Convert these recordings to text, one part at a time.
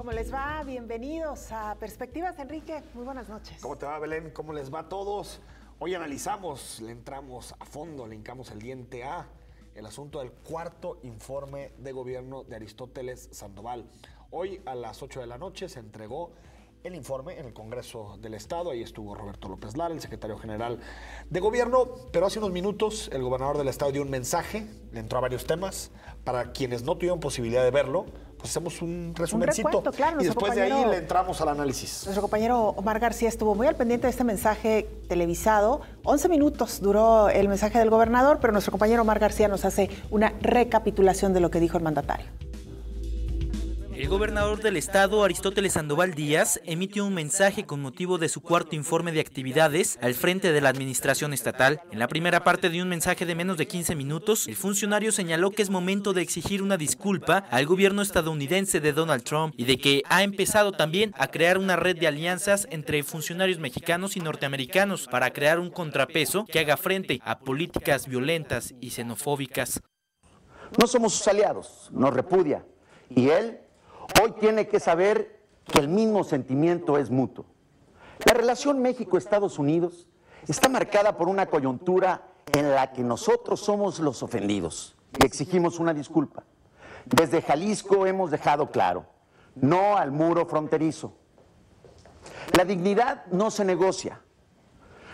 ¿Cómo les va? Bienvenidos a Perspectivas. Enrique, muy buenas noches. ¿Cómo te va, Belén? ¿Cómo les va a todos? Hoy analizamos, le entramos a fondo, le hincamos el diente a el asunto del cuarto informe de gobierno de Aristóteles Sandoval. Hoy a las 8 de la noche se entregó el informe en el Congreso del Estado. Ahí estuvo Roberto López Lara, el secretario general de gobierno, pero hace unos minutos el gobernador del Estado dio un mensaje, le entró a varios temas. Para quienes no tuvieron posibilidad de verlo, pues hacemos un resumencito. Recuento, claro, y después de ahí le entramos al análisis. Nuestro compañero Omar García estuvo muy al pendiente de este mensaje televisado. 11 minutos duró el mensaje del gobernador, pero nuestro compañero Omar García nos hace una recapitulación de lo que dijo el mandatario. El gobernador del estado, Aristóteles Sandoval Díaz, emitió un mensaje con motivo de su cuarto informe de actividades al frente de la administración estatal. En la primera parte de un mensaje de menos de 15 minutos, el funcionario señaló que es momento de exigir una disculpa al gobierno estadounidense de Donald Trump y de que ha empezado también a crear una red de alianzas entre funcionarios mexicanos y norteamericanos para crear un contrapeso que haga frente a políticas violentas y xenofóbicas. No somos sus aliados, nos repudia, y él hoy tiene que saber que el mismo sentimiento es mutuo. La relación México-Estados Unidos está marcada por una coyuntura en la que nosotros somos los ofendidos y exigimos una disculpa. Desde Jalisco hemos dejado claro, no al muro fronterizo. La dignidad no se negocia.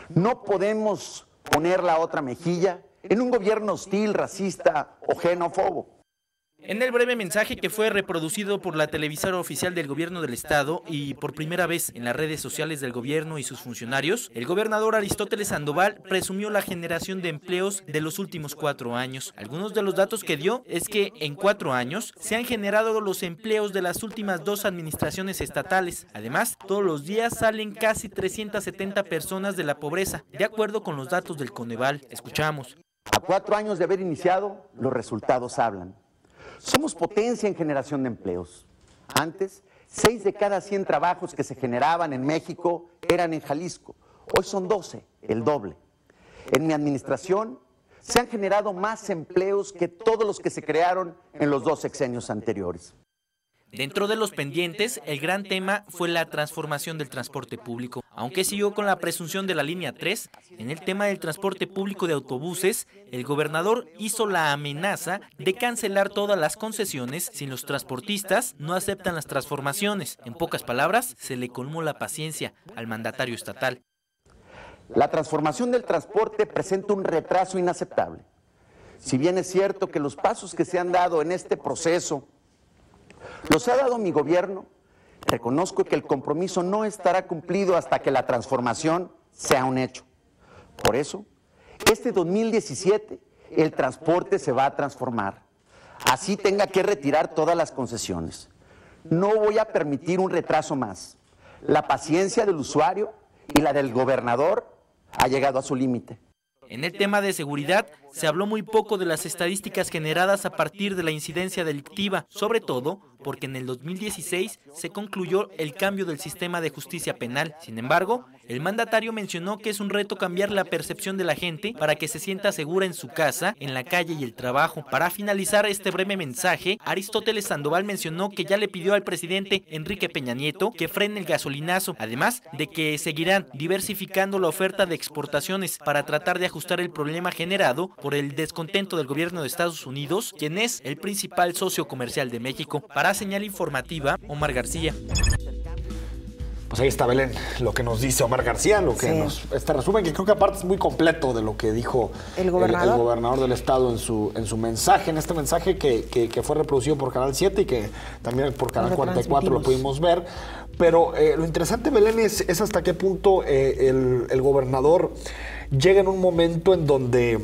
No podemos poner la otra mejilla en un gobierno hostil, racista o xenófobo. En el breve mensaje que fue reproducido por la televisora oficial del gobierno del estado y por primera vez en las redes sociales del gobierno y sus funcionarios, el gobernador Aristóteles Sandoval presumió la generación de empleos de los últimos 4 años. Algunos de los datos que dio es que en 4 años se han generado los empleos de las últimas 2 administraciones estatales. Además, todos los días salen casi 370 personas de la pobreza, de acuerdo con los datos del Coneval. Escuchamos. A 4 años de haber iniciado, los resultados hablan. Somos potencia en generación de empleos. Antes, 6 de cada 100 trabajos que se generaban en México eran en Jalisco. Hoy son 12, el doble. En mi administración se han generado más empleos que todos los que se crearon en los 2 sexenios anteriores. Dentro de los pendientes, el gran tema fue la transformación del transporte público. Aunque siguió con la presunción de la línea 3, en el tema del transporte público de autobuses, el gobernador hizo la amenaza de cancelar todas las concesiones si los transportistas no aceptan las transformaciones. En pocas palabras, se le colmó la paciencia al mandatario estatal. La transformación del transporte presenta un retraso inaceptable. Si bien es cierto que los pasos que se han dado en este proceso los ha dado mi gobierno, reconozco que el compromiso no estará cumplido hasta que la transformación sea un hecho. Por eso, este 2017, el transporte se va a transformar. Así tenga que retirar todas las concesiones. No voy a permitir un retraso más. La paciencia del usuario y la del gobernador ha llegado a su límite. En el tema de seguridad, se habló muy poco de las estadísticas generadas a partir de la incidencia delictiva, sobre todo porque en el 2016 se concluyó el cambio del sistema de justicia penal. Sin embargo, el mandatario mencionó que es un reto cambiar la percepción de la gente para que se sienta segura en su casa, en la calle y el trabajo. Para finalizar este breve mensaje, Aristóteles Sandoval mencionó que ya le pidió al presidente Enrique Peña Nieto que frene el gasolinazo, además de que seguirán diversificando la oferta de exportaciones para tratar de ajustar el problema generado por el descontento del gobierno de Estados Unidos, quien es el principal socio comercial de México. Para Señal Informativa, Omar García. Pues ahí está, Belén, lo que nos dice Omar García, lo que este resumen, que creo que aparte es muy completo de lo que dijo el gobernador del estado en su mensaje, en este mensaje que fue reproducido por Canal 7 y que también por Canal 44 lo pudimos ver. Pero lo interesante, Belén, es hasta qué punto el gobernador llega en un momento en donde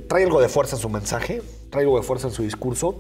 trae algo de fuerza en su mensaje, trae algo de fuerza en su discurso.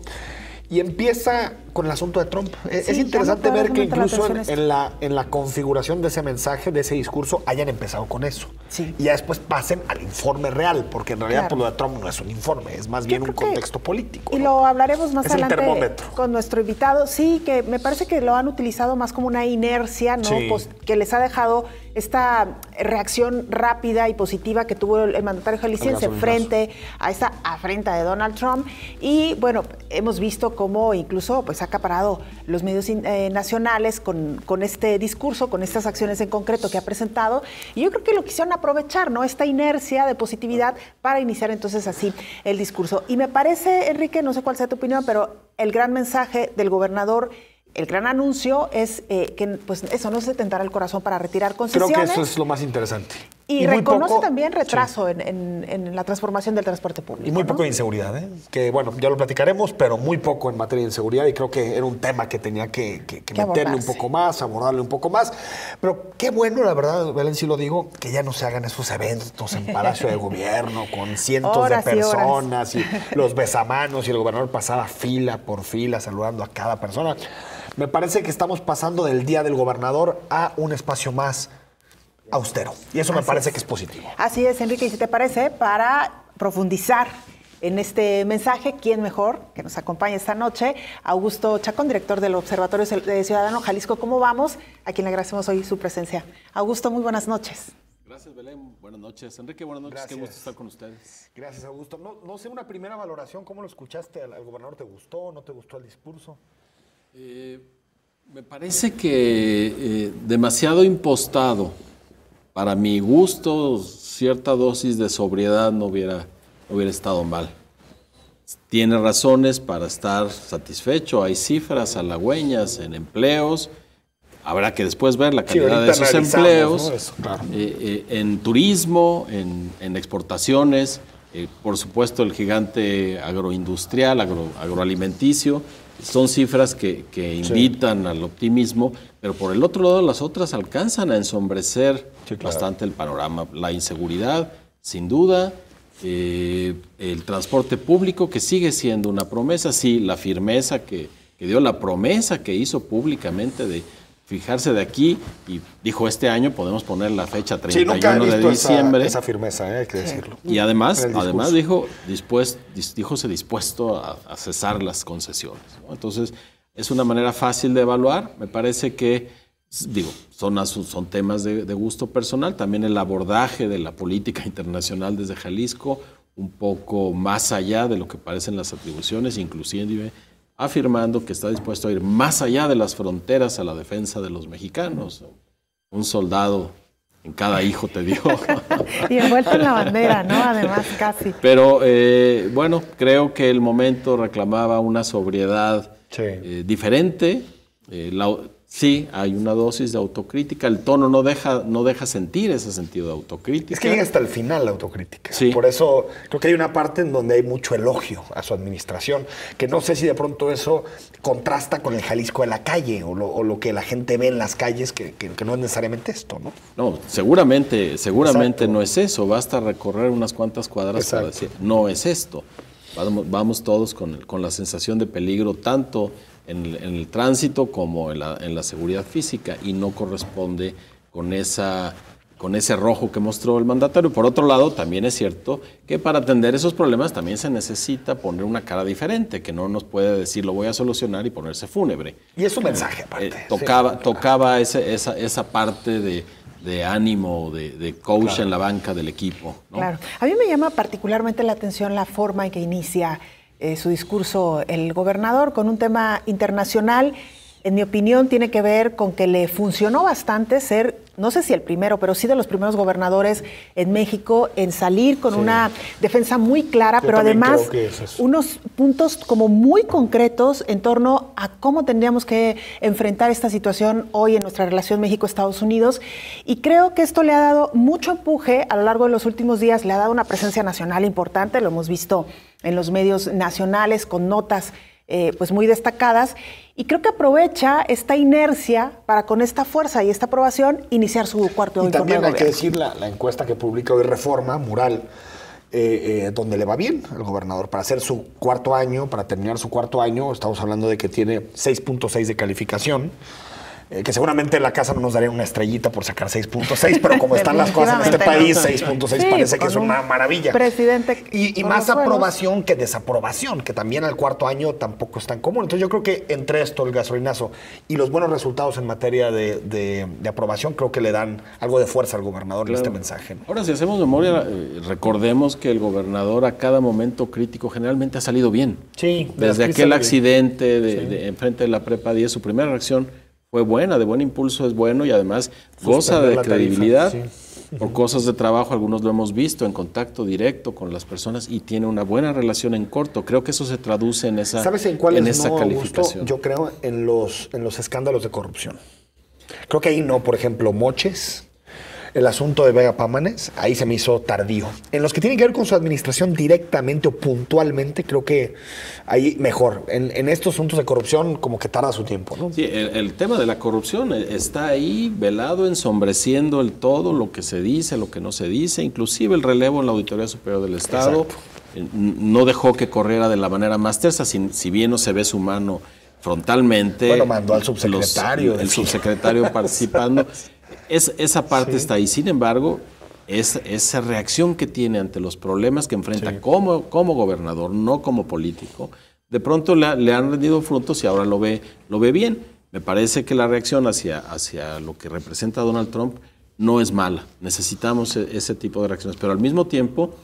Y empieza con el asunto de Trump. Es interesante ver que incluso en la configuración de ese mensaje, de ese discurso, hayan empezado con eso. Sí. Y ya después pasen al informe real, porque en realidad por lo de Trump no es un informe, es más bien un contexto político. Y lo hablaremos más adelante con nuestro invitado. Sí, que me parece que lo han utilizado más como una inercia, ¿no? Pues, que les ha dejado esta reacción rápida y positiva que tuvo el mandatario jalisciense frente a esta afrenta de Donald Trump. Y bueno, hemos visto cómo incluso pues, ha acaparado los medios nacionales con este discurso, con estas acciones en concreto que ha presentado. Y yo creo que lo quisieron aprovechar, ¿no? Esta inercia de positividad para iniciar entonces así el discurso. Y me parece, Enrique, no sé cuál sea tu opinión, pero el gran mensaje del gobernador, el gran anuncio es que pues eso no se tentará el corazón para retirar concesiones. Creo que eso es lo más interesante. Y reconoce también retraso en la transformación del transporte público. Y muy poco de inseguridad, ¿eh? Que bueno, ya lo platicaremos, pero muy poco en materia de inseguridad y creo que era un tema que tenía que meterle un poco más, abordarle un poco más. Pero qué bueno, la verdad, Belén, sí lo digo, que ya no se hagan esos eventos en Palacio de Gobierno con cientos de personas y los besamanos y el gobernador pasaba fila por fila saludando a cada persona. Me parece que estamos pasando del Día del Gobernador a un espacio más austero. Y eso me parece que es positivo. Así es, Enrique. Y si te parece, para profundizar en este mensaje, ¿quién mejor que nos acompaña esta noche? Augusto Chacón, director del Observatorio de Ciudadano Jalisco. ¿Cómo vamos? A quien le agradecemos hoy su presencia. Augusto, muy buenas noches. Gracias, Belén. Buenas noches. Enrique, buenas noches. Gracias. Qué gusto estar con ustedes. Gracias, Augusto. No sé, una primera valoración, ¿cómo lo escuchaste al gobernador? ¿Te gustó? ¿No te gustó el discurso? Me parece que demasiado impostado. Para mi gusto, cierta dosis de sobriedad no hubiera estado mal. Tiene razones para estar satisfecho. Hay cifras halagüeñas en empleos. Habrá que después ver la calidad de esos empleos, ¿no? Eso, claro. En turismo, en exportaciones, por supuesto el gigante agroindustrial, agroalimenticio. Son cifras que invitan al optimismo, pero por el otro lado las otras alcanzan a ensombrecer bastante el panorama. La inseguridad, sin duda, el transporte público, que sigue siendo una promesa, sí, la firmeza que dio, la promesa que hizo públicamente de fijarse de aquí, y dijo este año podemos poner la fecha 31 de diciembre. Esa firmeza, hay que decirlo. Y además dijo dispuesto a cesar las concesiones, ¿no? Entonces, es una manera fácil de evaluar. Me parece que, son temas de gusto personal. También el abordaje de la política internacional desde Jalisco, un poco más allá de lo que parecen las atribuciones, inclusive afirmando que está dispuesto a ir más allá de las fronteras a la defensa de los mexicanos. Un soldado en cada hijo, te digo. Y envuelto en la bandera, ¿no? Además, casi. Pero, bueno, creo que el momento reclamaba una sobriedad diferente. Sí, hay una dosis de autocrítica. El tono no deja sentir ese sentido de autocrítica. Es que llega hasta el final la autocrítica. Sí. Por eso creo que hay una parte en donde hay mucho elogio a su administración, que no sé si de pronto eso contrasta con el Jalisco de la calle o lo que la gente ve en las calles, que no es necesariamente esto, ¿no? No, seguramente no es eso. Basta recorrer unas cuantas cuadras para decir, no es esto. Vamos todos con la sensación de peligro, tanto en el tránsito como en la seguridad física, y no corresponde con ese rojo que mostró el mandatario. Por otro lado, también es cierto que para atender esos problemas también se necesita poner una cara diferente, que no nos puede decir lo voy a solucionar y ponerse fúnebre. Y es un mensaje aparte. Tocaba esa parte de ánimo, de coach en la banca del equipo, ¿no? Claro. A mí me llama particularmente la atención la forma en que inicia su discurso el gobernador con un tema internacional. En mi opinión, tiene que ver con que le funcionó bastante ser, no sé si el primero, pero sí de los primeros gobernadores en México en salir con una defensa muy clara, pero además unos puntos como muy concretos en torno a cómo tendríamos que enfrentar esta situación hoy en nuestra relación México-Estados Unidos. Y creo que esto le ha dado mucho empuje a lo largo de los últimos días, le ha dado una presencia nacional importante, lo hemos visto en los medios nacionales con notas pues muy destacadas, y creo que aprovecha esta inercia para con esta fuerza y esta aprobación iniciar su cuarto año. Y también hay que decir la encuesta que publica hoy Reforma, Mural, donde le va bien al gobernador para hacer su cuarto año, para terminar su cuarto año. Estamos hablando de que tiene 6.6 de calificación. que seguramente la casa no nos daría una estrellita por sacar 6.6, pero como están las cosas en este país, 6.6 parece que es una maravilla. Presidente. Y más aprobación que desaprobación, que también al cuarto año tampoco es tan común. Entonces yo creo que entre esto, el gasolinazo y los buenos resultados en materia de aprobación, creo que le dan algo de fuerza al gobernador en este mensaje, ¿no? Ahora, si hacemos memoria, recordemos que el gobernador a cada momento crítico generalmente ha salido bien. Sí. Desde aquel accidente enfrente de la Prepa 10, su primera reacción fue buena, de buen impulso es bueno y además goza de credibilidad por cosas de trabajo. Algunos lo hemos visto en contacto directo con las personas y tiene una buena relación en corto. Creo que eso se traduce en esa, ¿sabes en cuál es calificación? Yo creo en los escándalos de corrupción. Creo que ahí no, por ejemplo, Moches, el asunto de Vega Pámanes, ahí se me hizo tardío. En los que tienen que ver con su administración directamente o puntualmente, creo que ahí mejor. En estos asuntos de corrupción como que tarda su tiempo, ¿no? Sí, el tema de la corrupción está ahí velado, ensombreciendo el todo, lo que se dice, lo que no se dice, inclusive el relevo en la Auditoría Superior del Estado. No dejó que corriera de la manera más tersa, si bien no se ve su mano frontalmente. Bueno, mandó al subsecretario. El subsecretario participando. Esa parte está ahí. Sin embargo, esa reacción que tiene ante los problemas que enfrenta como gobernador, no como político, de pronto le han rendido frutos y ahora lo ve bien. Me parece que la reacción hacia lo que representa Donald Trump no es mala. Necesitamos ese tipo de reacciones, pero al mismo tiempo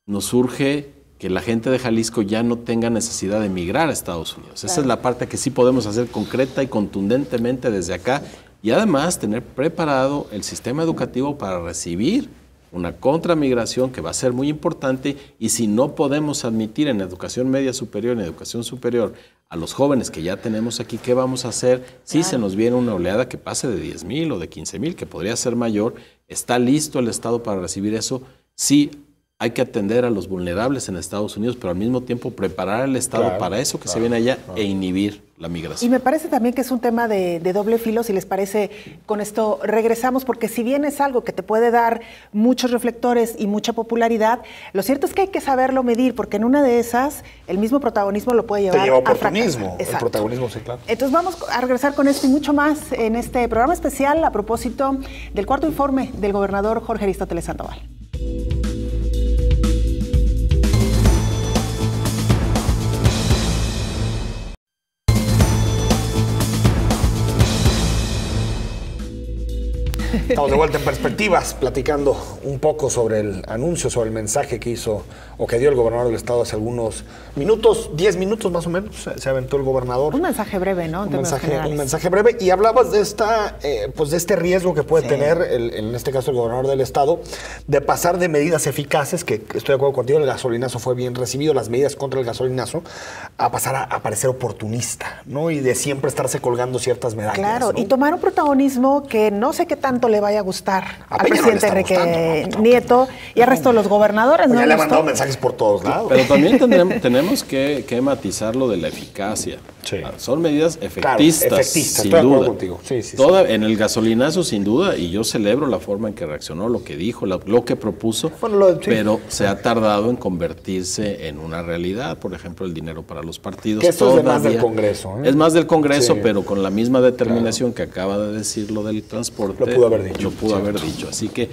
nos surge que la gente de Jalisco ya no tenga necesidad de emigrar a Estados Unidos. Esa es la parte que sí podemos hacer concreta y contundentemente desde acá. Y además tener preparado el sistema educativo para recibir una contramigración que va a ser muy importante, y si no podemos admitir en educación media superior, en educación superior, a los jóvenes que ya tenemos aquí, ¿qué vamos a hacer si se nos viene una oleada que pase de 10,000 o de 15,000, que podría ser mayor? ¿Está listo el Estado para recibir eso? Sí. Hay que atender a los vulnerables en Estados Unidos, pero al mismo tiempo preparar al Estado para eso que se viene allá e inhibir la migración. Y me parece también que es un tema de doble filo, si les parece, con esto regresamos, porque si bien es algo que te puede dar muchos reflectores y mucha popularidad, lo cierto es que hay que saberlo medir, porque en una de esas el mismo protagonismo lo puede llevar a oportunismo. El protagonismo, sí, claro. Entonces vamos a regresar con esto y mucho más en este programa especial a propósito del cuarto informe del gobernador Jorge Aristóteles Sandoval. Estamos de vuelta en Perspectivas, platicando un poco sobre el anuncio, sobre el mensaje que hizo o que dio el gobernador del estado hace algunos minutos, 10 minutos más o menos, se aventó el gobernador. Un mensaje breve, ¿no? Un mensaje breve. Y hablabas de de este riesgo que puede tener, en este caso el gobernador del estado, de pasar de medidas eficaces, que estoy de acuerdo contigo, el gasolinazo fue bien recibido, las medidas contra el gasolinazo, a pasar a parecer oportunista, ¿no? Y de siempre estarse colgando ciertas medallas. Claro, ¿no? y tomar un protagonismo que no sé qué tanto le vaya a gustar al presidente Enrique Nieto y al resto de los gobernadores. Ya le ha mandado mensajes por todos lados. Pero también tenemos que matizar lo de la eficacia. Sí. Son medidas efectistas, sin duda. Sí. En el gasolinazo, sin duda, y yo celebro la forma en que reaccionó, lo que dijo, lo que propuso, pero se ha tardado en convertirse en una realidad. Por ejemplo, el dinero para los partidos. Que esto es más del Congreso. Es más del Congreso, pero con la misma determinación que acaba de decir lo del transporte. Lo pudo haber dicho. Lo pudo haber dicho. Así que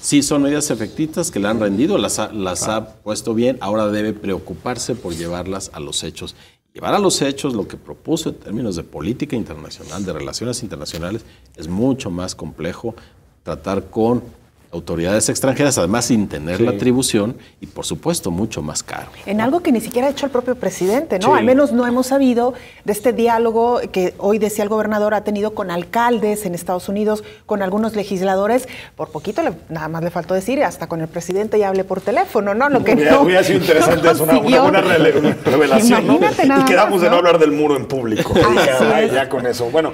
sí son medidas efectistas que le han rendido, las ha puesto bien, ahora debe preocuparse por llevarlas a los hechos. Llevar a los hechos lo que propuso en términos de política internacional, de relaciones internacionales, es mucho más complejo. Tratar con autoridades extranjeras, además sin tener la atribución, y por supuesto mucho más caro. En algo que ni siquiera ha hecho el propio presidente, ¿no? Al menos no hemos sabido de este diálogo que hoy decía el gobernador ha tenido con alcaldes en Estados Unidos, con algunos legisladores. Por poquito nada más le faltó decir, hasta con el presidente ya hablé por teléfono, ¿no? Lo que hubiera sido interesante, es una buena revelación, ¿no? Y quedamos de no hablar del muro en público. Ya con eso. Bueno,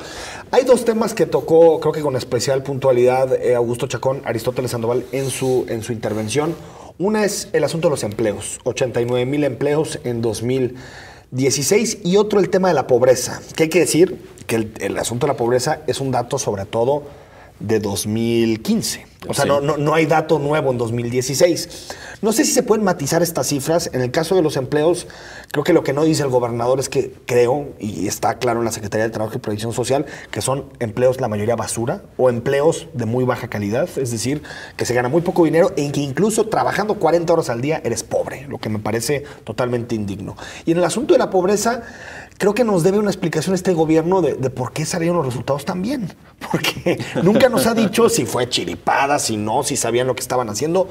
hay dos temas que tocó, creo que con especial puntualidad, Augusto Chacón, Aristóteles Sandoval en su intervención. Una es el asunto de los empleos, 89,000 empleos en 2016, y otro el tema de la pobreza, que hay que decir que el asunto de la pobreza es un dato sobre todo de 2015. O sea, no hay dato nuevo en 2016. No sé si se pueden matizar estas cifras. En el caso de los empleos, creo que lo que no dice el gobernador es que creo, y está claro en la Secretaría de Trabajo y Previsión Social, que son empleos la mayoría basura o empleos de muy baja calidad, es decir, que se gana muy poco dinero e que incluso trabajando 40 horas al día eres pobre, lo que me parece totalmente indigno. Y en el asunto de la pobreza, creo que nos debe una explicación este gobierno de por qué salieron los resultados tan bien. Porque nunca nos ha dicho si fue chiripada, si no, si sabían lo que estaban haciendo.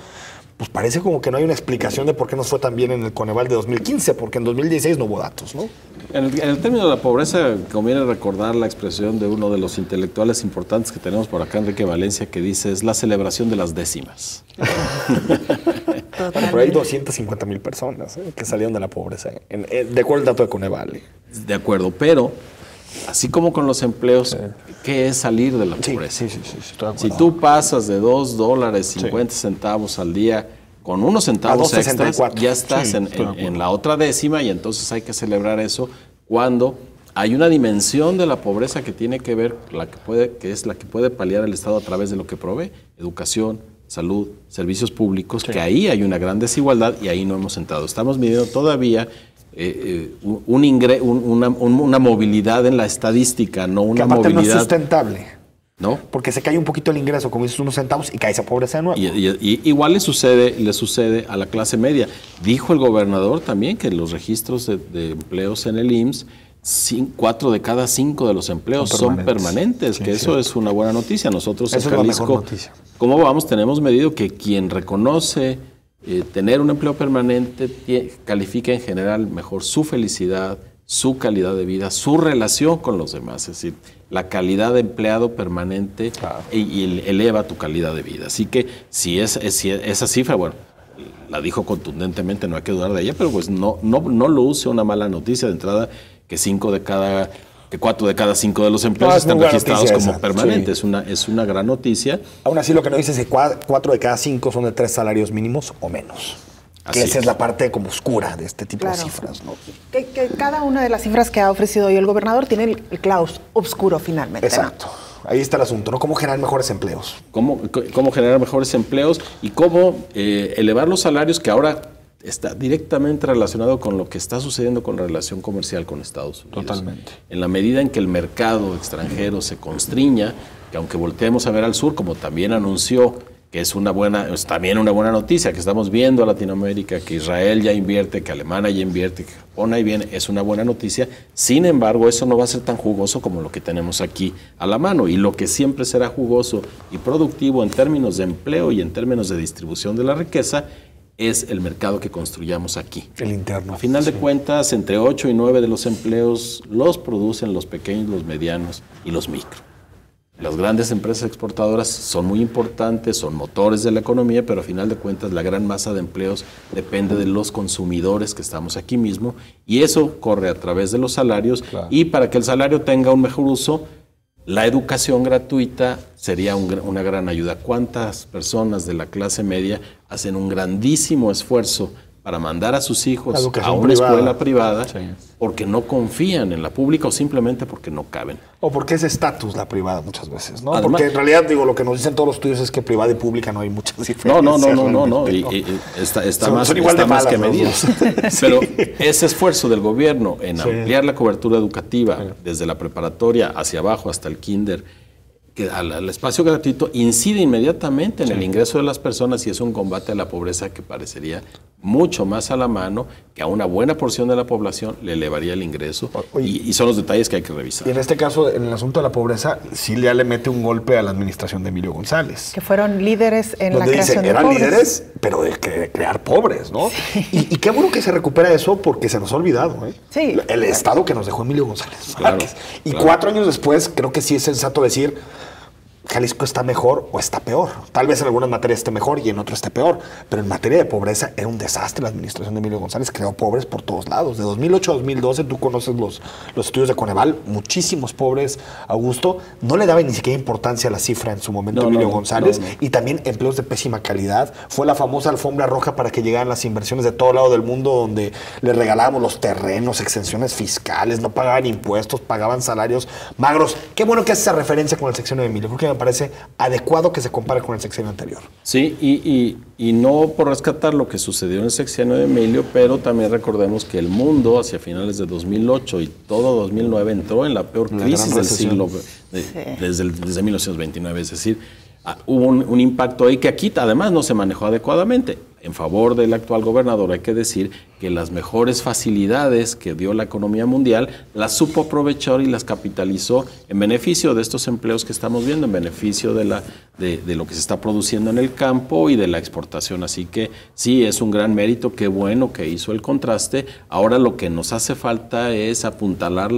Pues parece como que no hay una explicación de por qué nos fue tan bien en el Coneval de 2015, porque en 2016 no hubo datos, ¿no? En el término de la pobreza, conviene recordar la expresión de uno de los intelectuales importantes que tenemos por acá, Enrique Valencia, que dice, es la celebración de las décimas. Pero hay 250,000 personas que salieron de la pobreza, de acuerdo al dato de Coneval. De acuerdo, pero así como con los empleos, ¿qué es salir de la pobreza? Sí, si tú pasas de $2.50 al día con unos centavos extras, ya estás en la otra décima, y entonces hay que celebrar eso cuando hay una dimensión de la pobreza que tiene que ver, que es la que puede paliar el Estado a través de lo que provee: educación, salud, servicios públicos, que ahí hay una gran desigualdad y ahí no hemos entrado. Estamos midiendo todavía una movilidad en la estadística, no una movilidad no es sustentable, ¿no? Porque se cae un poquito el ingreso, como dices, unos centavos, y cae esa pobreza de nuevo. Y igual le sucede a la clase media. Dijo el gobernador también que los registros de empleos en el IMSS, 4 de cada 5 de los empleos son permanentes, que eso es una buena noticia. Nosotros en Jalisco, ¿cómo vamos? Tenemos medido que quien reconoce tener un empleo permanente califica en general mejor su felicidad, su calidad de vida, su relación con los demás. Es decir, la calidad de empleado permanente y eleva tu calidad de vida. Así que si esa cifra, bueno, la dijo contundentemente, no hay que dudar de ella, pero pues no lo use una mala noticia de entrada, que 4 de cada 5 de los empleos están registrados como permanentes. Es una gran noticia. Aún así, lo que no dice es que 4 de cada 5 son de 3 salarios mínimos o menos. Que esa es la parte como oscura de este tipo de cifras, ¿no? Que cada una de las cifras que ha ofrecido hoy el gobernador tiene el claro oscuro finalmente. Exacto. ¿No? Ahí está el asunto, ¿no? ¿Cómo generar mejores empleos? ¿Cómo generar mejores empleos y cómo elevar los salarios, que ahora está directamente relacionado con lo que está sucediendo con la relación comercial con Estados Unidos? Totalmente. En la medida en que el mercado extranjero se constriña, que aunque volteemos a ver al sur, como también anunció, que es también una buena noticia, que estamos viendo a Latinoamérica, que Israel ya invierte, que Alemania ya invierte, que Japón ahí viene, es una buena noticia. Sin embargo, eso no va a ser tan jugoso como lo que tenemos aquí a la mano. Y lo que siempre será jugoso y productivo en términos de empleo y en términos de distribución de la riqueza es el mercado que construyamos aquí. El interno. A final de cuentas, entre 8 y 9 de los empleos los producen los pequeños, los medianos y los micro. Las grandes empresas exportadoras son muy importantes, son motores de la economía, pero a final de cuentas la gran masa de empleos depende de los consumidores que estamos aquí mismo, y eso corre a través de los salarios. Y para que el salario tenga un mejor uso, la educación gratuita sería una gran ayuda. ¿Cuántas personas de la clase media hacen un grandísimo esfuerzo para mandar a sus hijos a una escuela privada porque no confían en la pública o simplemente porque no caben? O porque es estatus la privada muchas veces, ¿no? Además, porque en realidad, lo que nos dicen todos los estudios es que privada y pública no hay muchas diferencias. No. Está más que medido. Pero ese esfuerzo del gobierno en ampliar la cobertura educativa desde la preparatoria hacia abajo hasta el kinder, que al espacio gratuito, incide inmediatamente en el ingreso de las personas, y es un combate a la pobreza que parecería mucho más a la mano, que a una buena porción de la población le elevaría el ingreso. Y son los detalles que hay que revisar. Y en este caso, en el asunto de la pobreza, sí ya le mete un golpe a la administración de Emilio González. Que fueron líderes en la creación de pobres. Eran líderes, pero de crear pobres, ¿no? Sí. Y qué bueno que se recupera eso, porque se nos ha olvidado, ¿eh? Sí. El estado que nos dejó Emilio González Márquez. Y 4 años después, creo que sí es sensato decir: Jalisco está mejor o está peor. Tal vez en algunas materias esté mejor y en otras esté peor, pero en materia de pobreza era un desastre. La administración de Emilio González creó pobres por todos lados. De 2008 a 2012, tú conoces los estudios de Coneval, muchísimos pobres. Augusto no le daba ni siquiera importancia a la cifra en su momento Emilio González. Y también empleos de pésima calidad. Fue la famosa alfombra roja para que llegaran las inversiones de todo lado del mundo, donde le regalábamos los terrenos, exenciones fiscales, no pagaban impuestos, pagaban salarios magros. Qué bueno que hace esa referencia con el sexenio de Emilio, porque me parece adecuado que se compare con el sexenio anterior. Sí, y no por rescatar lo que sucedió en el sexenio de Emilio, pero también recordemos que el mundo hacia finales de 2008 y todo 2009 entró en la peor crisis del siglo, desde 1929, es decir, hubo un impacto ahí que aquí además no se manejó adecuadamente. En favor del actual gobernador hay que decir que las mejores facilidades que dio la economía mundial las supo aprovechar y las capitalizó en beneficio de estos empleos que estamos viendo, en beneficio de lo que se está produciendo en el campo y de la exportación. Así que sí, es un gran mérito, qué bueno que hizo el contraste. Ahora lo que nos hace falta es apuntalar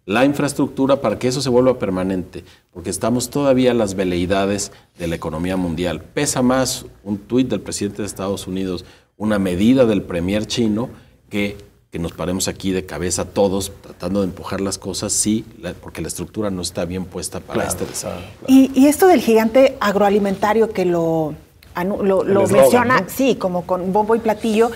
la infraestructura para que eso se vuelva permanente, porque estamos todavía a las veleidades de la economía mundial. Pesa más un tuit del presidente de Estados Unidos, una medida del premier chino, que nos paremos aquí de cabeza todos tratando de empujar las cosas, sí, porque la estructura no está bien puesta para este desarrollo. Y esto del gigante agroalimentario que lo menciona, ¿no? Sí, como con bombo y platillo.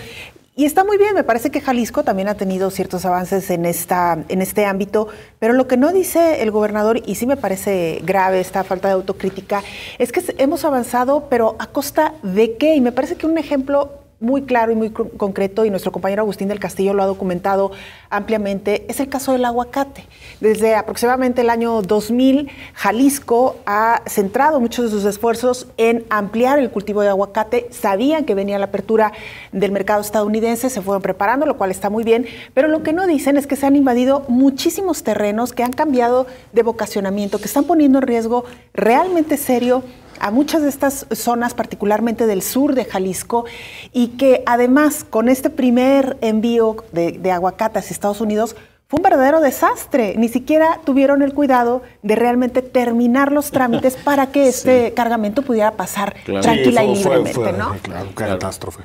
Y está muy bien, me parece que Jalisco también ha tenido ciertos avances en este ámbito, pero lo que no dice el gobernador, y sí me parece grave esta falta de autocrítica, es que hemos avanzado, pero ¿a costa de qué? Y me parece que un ejemplo muy claro y muy concreto, y nuestro compañero Agustín del Castillo lo ha documentado ampliamente, es el caso del aguacate. Desde aproximadamente el año 2000, Jalisco ha centrado muchos de sus esfuerzos en ampliar el cultivo de aguacate. Sabían que venía la apertura del mercado estadounidense, se fueron preparando, lo cual está muy bien, pero lo que no dicen es que se han invadido muchísimos terrenos, que han cambiado de vocacionamiento, que están poniendo en riesgo realmente serio a muchas de estas zonas, particularmente del sur de Jalisco, y que además con este primer envío de aguacate hacia Estados Unidos fue un verdadero desastre. Ni siquiera tuvieron el cuidado de realmente terminar los trámites para que este cargamento pudiera pasar tranquila y libremente, ¿no? Claro, catástrofe.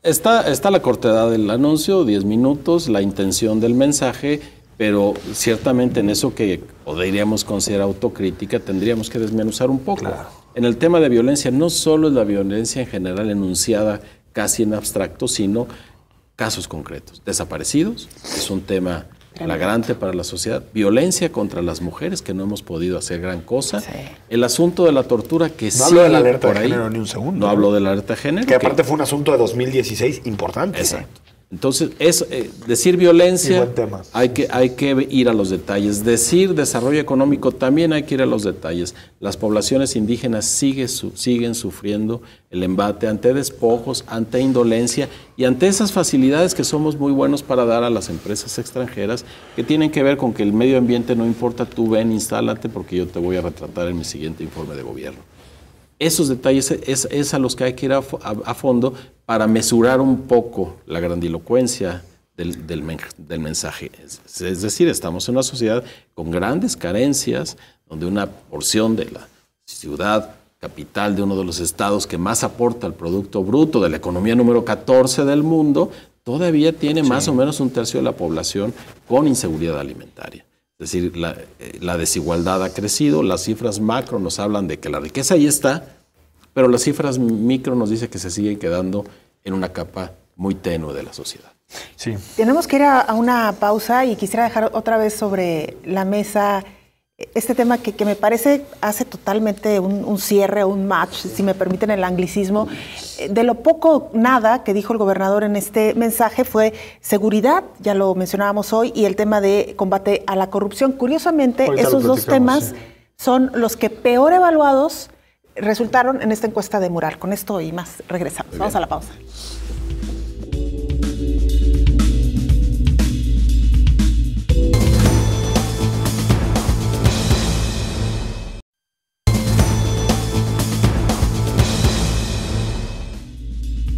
Está la cortedad del anuncio, 10 minutos, la intención del mensaje, pero ciertamente en eso que podríamos considerar autocrítica tendríamos que desmenuzar un poco. Claro. En el tema de violencia, no solo es la violencia en general enunciada casi en abstracto, sino casos concretos. Desaparecidos, es un tema flagrante para la sociedad. Violencia contra las mujeres, que no hemos podido hacer gran cosa. Sí. El asunto de la tortura, que sí. No hablo de la alerta de género ni un segundo. No hablo de la alerta de género. Que aparte fue un asunto de 2016 importante. Exacto. Entonces, decir violencia, hay que ir a los detalles. Decir desarrollo económico, también hay que ir a los detalles. Las poblaciones indígenas siguen sufriendo el embate ante despojos, ante indolencia y ante esas facilidades que somos muy buenos para dar a las empresas extranjeras, que tienen que ver con que el medio ambiente no importa, tú ven, instálate, porque yo te voy a retratar en mi siguiente informe de gobierno. Esos detalles es a los que hay que ir a fondo para mesurar un poco la grandilocuencia del mensaje. Es decir, estamos en una sociedad con grandes carencias, donde una porción de la ciudad capital de uno de los estados que más aporta al Producto Bruto, de la economía número 14 del mundo, todavía tiene más o menos un tercio de la población con inseguridad alimentaria. Es decir, la desigualdad ha crecido, las cifras macro nos hablan de que la riqueza ahí está, pero las cifras micro nos dicen que se siguen quedando en una capa muy tenue de la sociedad. Sí. Tenemos que ir a una pausa y quisiera dejar otra vez sobre la mesa este tema que me parece hace totalmente un cierre, un match, si me permiten el anglicismo. De lo poco, nada que dijo el gobernador en este mensaje fue seguridad, ya lo mencionábamos hoy, y el tema de combate a la corrupción. Curiosamente, ahorita esos dos temas son los que peor evaluados resultaron en esta encuesta de Mural. Con esto y más, regresamos. Vamos a la pausa.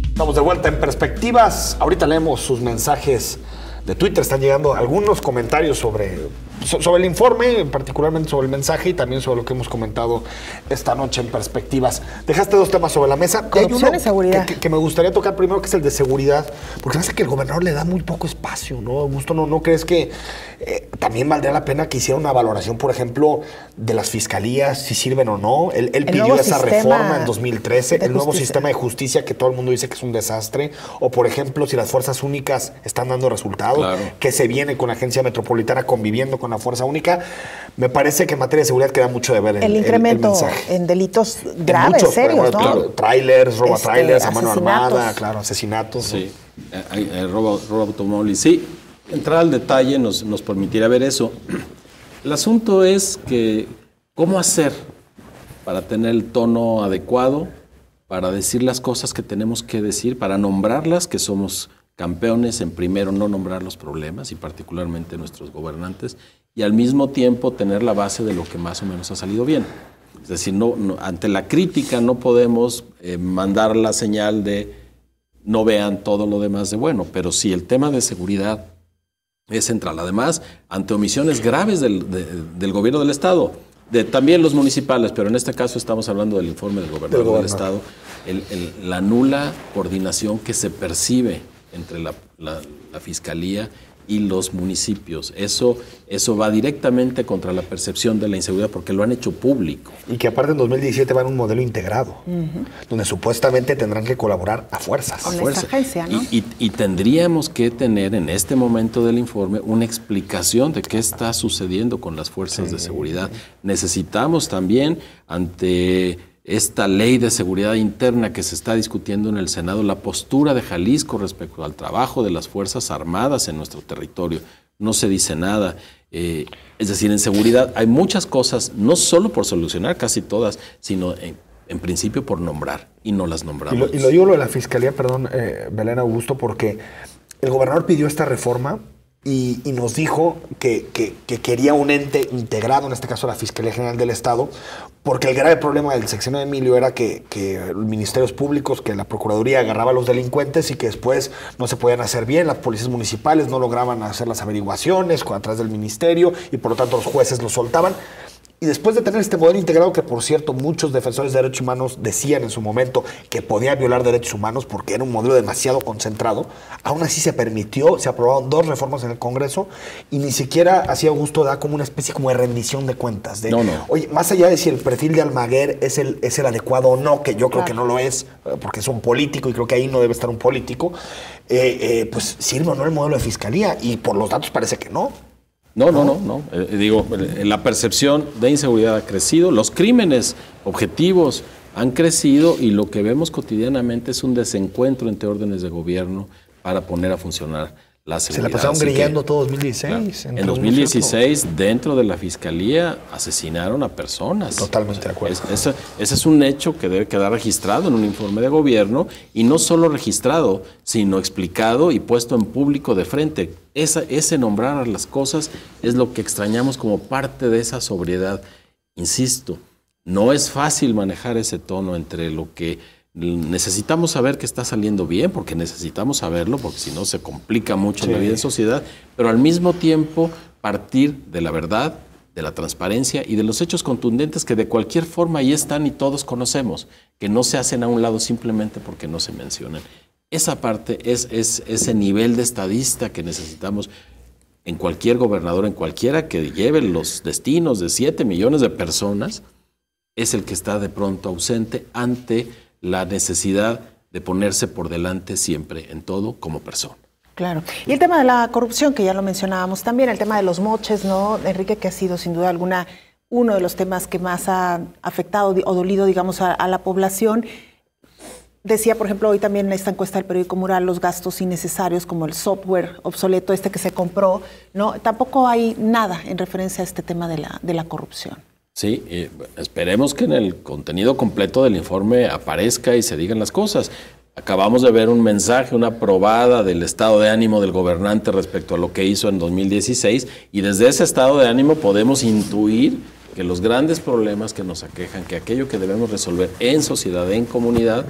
Estamos de vuelta en Perspectivas. Ahorita leemos sus mensajes de Twitter. Están llegando algunos comentarios sobre el informe, particularmente sobre el mensaje y también sobre lo que hemos comentado esta noche en Perspectivas. Dejaste dos temas sobre la mesa. Corrupción y seguridad. Que me gustaría tocar primero, que es el de seguridad, porque me hace que el gobernador le da muy poco espacio, ¿no? Augusto, ¿no crees que también valdría la pena que hiciera una valoración, por ejemplo, de las fiscalías, si sirven o no? Él pidió esa reforma en 2013, el nuevo sistema de justicia que todo el mundo dice que es un desastre, o por ejemplo, si las fuerzas únicas están dando resultados, que se viene con la Agencia Metropolitana conviviendo con la Fuerza Única. Me parece que en materia de seguridad queda mucho de ver el incremento en delitos graves, serios, ¿no? Claro, trailers, robo a trailers, a mano armada, claro, asesinatos. Sí, robo automóviles. Sí, entrar al detalle nos permitirá ver eso. El asunto es que, ¿cómo hacer para tener el tono adecuado, para decir las cosas que tenemos que decir, para nombrarlas, que somos campeones en primero no nombrar los problemas y particularmente nuestros gobernantes, y al mismo tiempo tener la base de lo que más o menos ha salido bien? Es decir, ante la crítica no podemos mandar la señal de no vean todo lo demás de bueno, pero sí el tema de seguridad es central. Además, ante omisiones graves del gobierno del Estado, también los municipales, pero en este caso estamos hablando del informe del gobernador del Estado, la nula coordinación que se percibe entre la Fiscalía y los municipios. Eso va directamente contra la percepción de la inseguridad porque lo han hecho público. Y que aparte en 2017 van a un modelo integrado, donde supuestamente tendrán que colaborar a fuerzas. Con esta agencia, ¿no? Y tendríamos que tener en este momento del informe una explicación de qué está sucediendo con las fuerzas de seguridad. Necesitamos también, ante esta ley de seguridad interna que se está discutiendo en el Senado, la postura de Jalisco respecto al trabajo de las Fuerzas Armadas en nuestro territorio. No se dice nada. Es decir, en seguridad hay muchas cosas, no solo por solucionar, casi todas, sino en principio por nombrar, y no las nombramos. Y lo digo lo de la Fiscalía, perdón, Belén Augusto, porque el gobernador pidió esta reforma y nos dijo que quería un ente integrado, en este caso la Fiscalía General del Estado, porque el grave problema del sexenio de Emilio era que los ministerios públicos, que la Procuraduría agarraba a los delincuentes y que después no se podían hacer bien, las policías municipales no lograban hacer las averiguaciones a través del ministerio y por lo tanto los jueces los soltaban. Y después de tener este modelo integrado, que por cierto muchos defensores de derechos humanos decían en su momento que podía violar derechos humanos porque era un modelo demasiado concentrado, aún así se permitió, se aprobaron 2 reformas en el Congreso y ni siquiera así Augusto da como una especie como de rendición de cuentas. Oye, más allá de si el perfil de Almaguer es el adecuado o no, que yo creo que no lo es, porque es un político y creo que ahí no debe estar un político, pues sirve o no el modelo de fiscalía, y por los datos parece que no. No. Digo, la percepción de inseguridad ha crecido, los crímenes objetivos han crecido y lo que vemos cotidianamente es un desencuentro entre órdenes de gobierno para poner a funcionar la seguridad. Se la pasaron grillando todo 2016. Claro, en 2016, dentro de la Fiscalía, asesinaron a personas. Totalmente de acuerdo. Ese es un hecho que debe quedar registrado en un informe de gobierno, y no solo registrado, sino explicado y puesto en público de frente. Ese nombrar las cosas es lo que extrañamos como parte de esa sobriedad. Insisto, no es fácil manejar ese tono entre lo que necesitamos saber que está saliendo bien, porque necesitamos saberlo, porque si no se complica mucho la vida en sociedad, pero al mismo tiempo partir de la verdad, de la transparencia y de los hechos contundentes que de cualquier forma ahí están y todos conocemos, que no se hacen a un lado simplemente porque no se mencionan. Esa parte es ese nivel de estadista que necesitamos en cualquier gobernador, en cualquiera que lleve los destinos de 7 millones de personas, es el que está de pronto ausente ante la necesidad de ponerse por delante siempre en todo como persona. Claro. Y el tema de la corrupción, que ya lo mencionábamos también, el tema de los moches, ¿no, Enrique? Que ha sido sin duda alguna uno de los temas que más ha afectado o dolido, digamos, a la población. Decía, por ejemplo, hoy también en esta encuesta del periódico Mural, los gastos innecesarios como el software obsoleto que se compró, ¿no? Tampoco hay nada en referencia a este tema de la corrupción. Sí, esperemos que en el contenido completo del informe aparezca y se digan las cosas. Acabamos de ver un mensaje, una probada del estado de ánimo del gobernante respecto a lo que hizo en 2016, y desde ese estado de ánimo podemos intuir que los grandes problemas que nos aquejan, que aquello que debemos resolver en sociedad, en comunidad,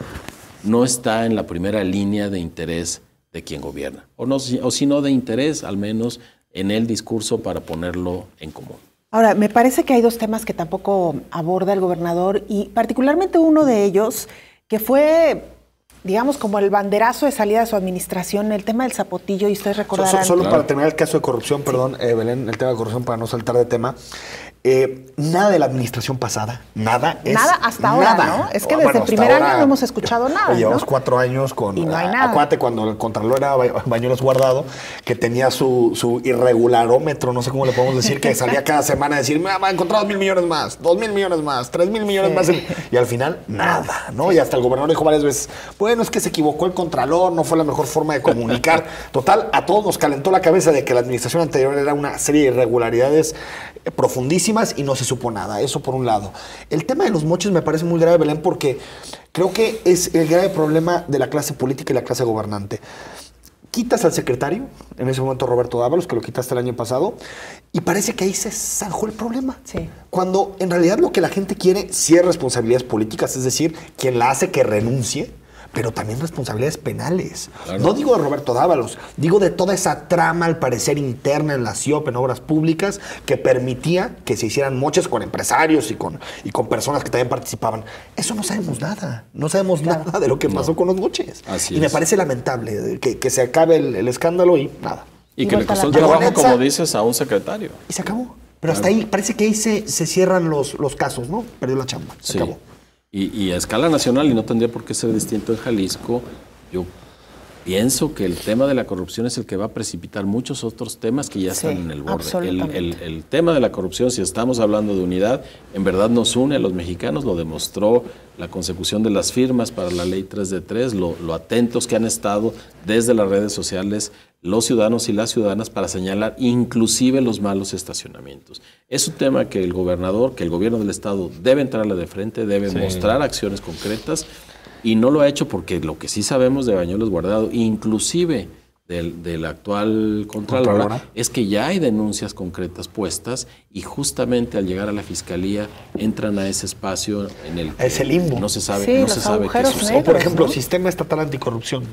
no está en la primera línea de interés de quien gobierna, o si no de interés, al menos en el discurso para ponerlo en común. Ahora, me parece que hay 2 temas que tampoco aborda el gobernador, y particularmente uno de ellos que fue, digamos, como el banderazo de salida de su administración, el tema del Zapotillo, y ustedes recordarán... Solo para terminar el caso de corrupción, perdón, Belén, el tema de corrupción, para no saltar de tema. Nada de la administración pasada, nada. Nada hasta ahora, ¿no? Es que desde el primer año no hemos escuchado nada. Llevamos 4 años con... Y no hay nada. Acuérdate cuando el Contralor era Bañuelos Guardado, que tenía su irregularómetro, no sé cómo le podemos decir, que salía cada semana a decir, me ha encontrado 2,000 millones más, 2,000 millones más, 3,000 millones más. Y al final, nada, ¿no? Y hasta el gobernador dijo varias veces, bueno, es que se equivocó el Contralor, no fue la mejor forma de comunicar. Total, a todos nos calentó la cabeza de que la administración anterior era una serie de irregularidades profundísimas y no se supo nada. Eso por un lado. El tema de los moches me parece muy grave, Belén, porque creo que es el grave problema de la clase política y la clase gobernante. Quitas al secretario, en ese momento Roberto Dávalos, que lo quitaste el año pasado, y parece que ahí se zanjó el problema. Sí. Cuando en realidad lo que la gente quiere sí es responsabilidades políticas, es decir, quien la hace que renuncie, pero también responsabilidades penales. Claro. No digo de Roberto Dávalos, digo de toda esa trama, al parecer, interna en la CIOP, en obras públicas, que permitía que se hicieran moches con empresarios y con personas que también participaban. Eso no sabemos nada. No sabemos nada de lo que pasó con los moches. Así y me parece lamentable que se acabe el escándalo y nada. Y que le costó el trabajo, como dices, a un secretario. Y se acabó. Pero hasta ahí, parece que ahí se cierran los casos, ¿no? Perdió la chamba. Se acabó. Y a escala nacional, y no tendría por qué ser distinto en Jalisco, yo pienso que el tema de la corrupción es el que va a precipitar muchos otros temas que ya están en el borde. El tema de la corrupción, si estamos hablando de unidad, en verdad nos une a los mexicanos, lo demostró la consecución de las firmas para la ley 3 de 3, lo atentos que han estado desde las redes sociales los ciudadanos y las ciudadanas para señalar inclusive los malos estacionamientos. Es un tema que el gobernador, que el gobierno del estado debe entrarle de frente, debe mostrar acciones concretas, y no lo ha hecho porque lo que sí sabemos de Bañuelos Guardado, inclusive del actual Contralor, es que ya hay denuncias concretas puestas y justamente al llegar a la fiscalía entran a ese espacio en el que ese limbo. No se sabe qué sucede. O por ejemplo, Sistema Estatal Anticorrupción.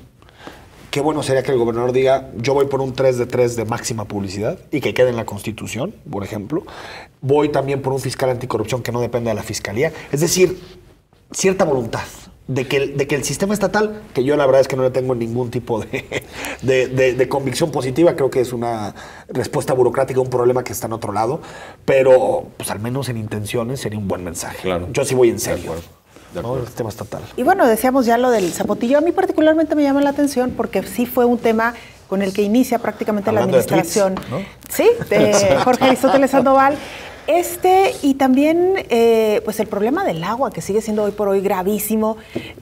Qué bueno sería que el gobernador diga, yo voy por un 3 de 3 de máxima publicidad y que quede en la Constitución, por ejemplo. Voy también por un fiscal anticorrupción que no dependa de la fiscalía. Es decir, cierta voluntad de que el sistema estatal, que yo la verdad es que no le tengo ningún tipo de convicción positiva, creo que es una respuesta burocrática a un problema que está en otro lado, pero pues al menos en intenciones sería un buen mensaje. Claro. Yo sí voy en serio. ¿No? El sistema estatal. Y bueno, decíamos ya lo del Zapotillo. A mí particularmente me llama la atención porque sí fue un tema con el que inicia prácticamente la administración. De tweets, ¿no? Sí, de Jorge Aristóteles Sandoval. Y también pues el problema del agua, que sigue siendo hoy por hoy gravísimo.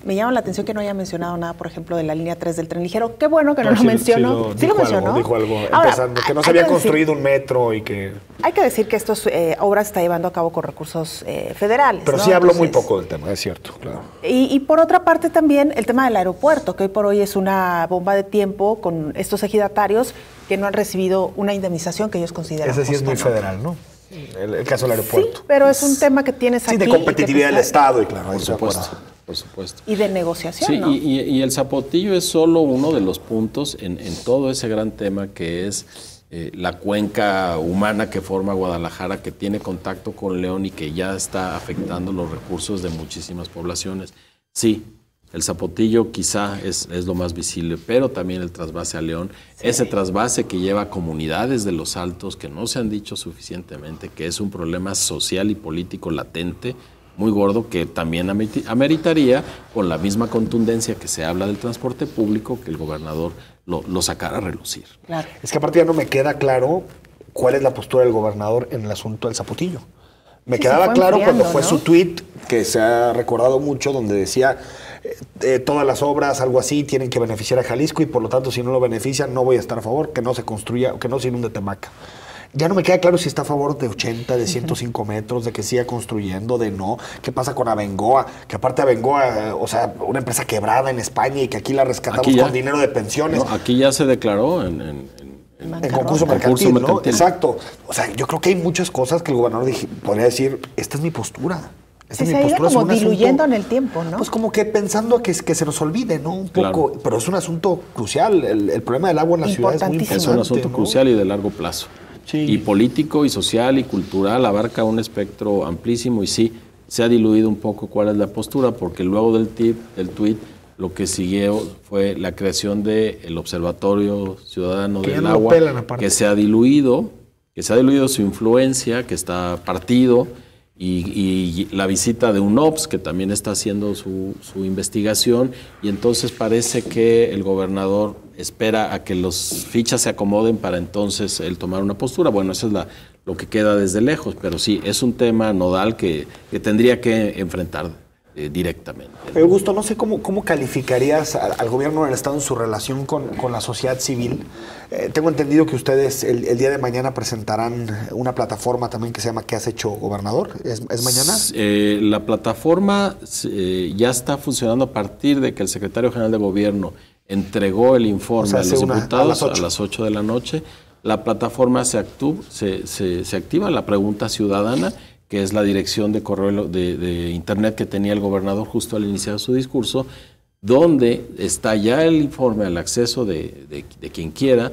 Me llama la atención que no haya mencionado nada, por ejemplo, de la línea 3 del tren ligero. Qué bueno que no lo mencionó. Sí lo mencionó. Dijo algo, ahora, empezando, que no se había construido un metro y que... Hay que decir que estas obras se está llevando a cabo con recursos federales. Pero sí habló muy poco del tema, es cierto, claro. Y por otra parte también el tema del aeropuerto, que hoy por hoy es una bomba de tiempo con estos ejidatarios que no han recibido una indemnización que ellos consideran justa. Ese sí es muy federal, ¿no? El caso del aeropuerto. Sí, pero es un tema que tienes aquí. Sí, de competitividad del Estado, y claro, por supuesto. Y de negociación, sí, ¿no? y el Zapotillo es solo uno de los puntos en todo ese gran tema que es la cuenca humana que forma Guadalajara, que tiene contacto con León y que ya está afectando los recursos de muchísimas poblaciones. Sí, el Zapotillo quizá es lo más visible, pero también el trasvase a León, ese trasvase que lleva a comunidades de los Altos que no se han dicho suficientemente, que es un problema social y político latente, muy gordo, que también ameritaría, con la misma contundencia que se habla del transporte público, que el gobernador lo sacara a relucir. Claro. Es que aparte ya no me queda claro cuál es la postura del gobernador en el asunto del Zapotillo. Me quedaba claro cuando fue su tuit, que se ha recordado mucho, donde decía todas las obras, algo así, tienen que beneficiar a Jalisco y por lo tanto si no lo benefician no voy a estar a favor, que no se construya, que no se inunde Temaca. Ya no me queda claro si está a favor de 80, de 105 metros, de que siga construyendo, de no. ¿Qué pasa con Abengoa? Que aparte Abengoa, o sea, una empresa quebrada en España y que aquí la rescatamos con dinero de pensiones. No, aquí ya se declaró en concurso mercantil, ¿no? Exacto. O sea, yo creo que hay muchas cosas que el gobernador podría decir, esta es mi postura. Se ha ido como diluyendo en el tiempo, ¿no? Pues como que pensando que se nos olvide, ¿no? Un poco, pero es un asunto crucial. El problema del agua en la ciudad es muy importante. Es un asunto crucial y de largo plazo. Sí. Y político, y social, y cultural, abarca un espectro amplísimo y sí, se ha diluido un poco cuál es la postura, porque luego del tuit, lo que siguió fue la creación del Observatorio Ciudadano del Agua, que se ha diluido que se ha diluido su influencia, que está partido, y la visita de UNOPS, que también está haciendo su investigación, y entonces parece que el gobernador espera a que los fichas se acomoden para entonces él tomar una postura. Bueno, eso es lo que queda desde lejos, pero sí, es un tema nodal que tendría que enfrentar directamente. Augusto, no sé cómo calificarías al gobierno del Estado en su relación con la sociedad civil. Tengo entendido que ustedes el día de mañana presentarán una plataforma también que se llama ¿Qué has hecho, gobernador? ¿Es mañana? La plataforma ya está funcionando a partir de que el secretario general de Gobierno entregó el informe a los diputados a las 8 de la noche. La plataforma se activa, la pregunta ciudadana, que es la dirección de correo de internet que tenía el gobernador justo al iniciar su discurso, donde está ya el informe al acceso de quien quiera,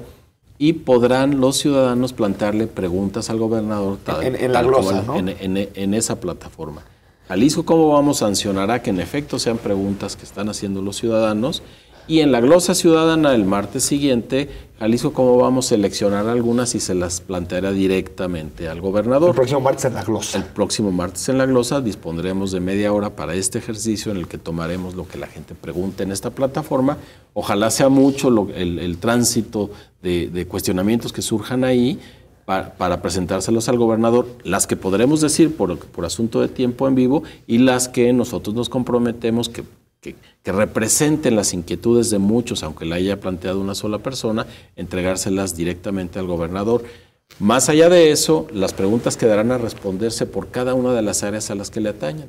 y podrán los ciudadanos plantearle preguntas al gobernador en la glosa, ¿no? En esa plataforma. Jalisco ¿Cómo vamos? Sancionará que en efecto sean preguntas que están haciendo los ciudadanos. Y en la glosa ciudadana el martes siguiente, Jalisco ¿Cómo vamos? Seleccionar algunas y se las planteará directamente al gobernador. El próximo martes en la glosa. El próximo martes en la glosa dispondremos de media hora para este ejercicio en el que tomaremos lo que la gente pregunte en esta plataforma. Ojalá sea mucho el tránsito de cuestionamientos que surjan ahí para presentárselos al gobernador, las que podremos decir por asunto de tiempo en vivo y las que nosotros nos comprometemos que representen las inquietudes de muchos, aunque la haya planteado una sola persona, entregárselas directamente al gobernador. Más allá de eso, las preguntas quedarán a responderse por cada una de las áreas a las que le atañan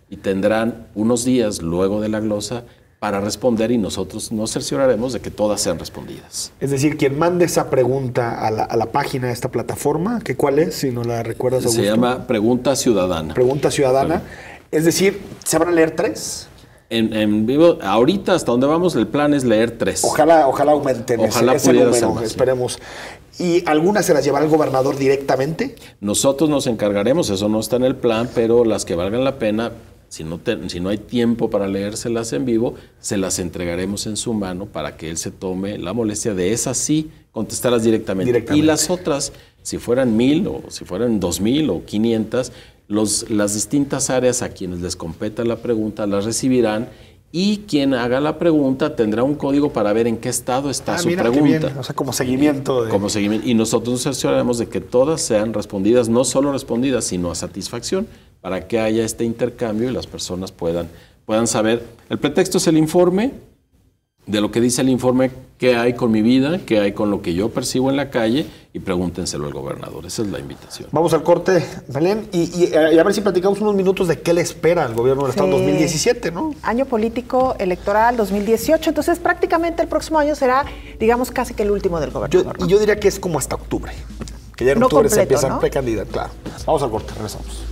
y tendrán unos días luego de la glosa para responder y nosotros nos cercioraremos de que todas sean respondidas. Es decir, quien mande esa pregunta a la página de esta plataforma, ¿que cuál es? Si no la recuerdas, Augusto. Se llama Pregunta Ciudadana. Pregunta Ciudadana. Bueno. Es decir, ¿se van a leer 3? En vivo, ahorita hasta donde vamos, el plan es leer 3. Ojalá aumenten ese número, más, esperemos. ¿Y algunas se las llevará el gobernador directamente? Nosotros nos encargaremos, eso no está en el plan, pero las que valgan la pena, si no hay tiempo para leérselas en vivo, se las entregaremos en su mano para que él se tome la molestia de esas sí contestarlas directamente. Y las otras, si fueran 1000 o si fueran 2000 o 500, las distintas áreas a quienes les competa la pregunta las recibirán y quien haga la pregunta tendrá un código para ver en qué estado está su pregunta. Qué bien. O sea, como seguimiento. Como seguimiento. Y nosotros nos cercioraremos de que todas sean respondidas, no solo respondidas, sino a satisfacción, para que haya este intercambio y las personas puedan saber. El pretexto es el informe, de lo que dice el informe, qué hay con mi vida, qué hay con lo que yo percibo en la calle, y pregúntenselo al gobernador. Esa es la invitación. Vamos al corte, Belén, y a ver si platicamos unos minutos de qué le espera al gobierno del Estado en 2017, ¿no? Año político electoral 2018, entonces prácticamente el próximo año será, digamos, casi que el último del gobernador. Yo diría que es como hasta octubre, que ya en octubre completo, se empieza a precandidatar, claro. Vamos al corte, regresamos.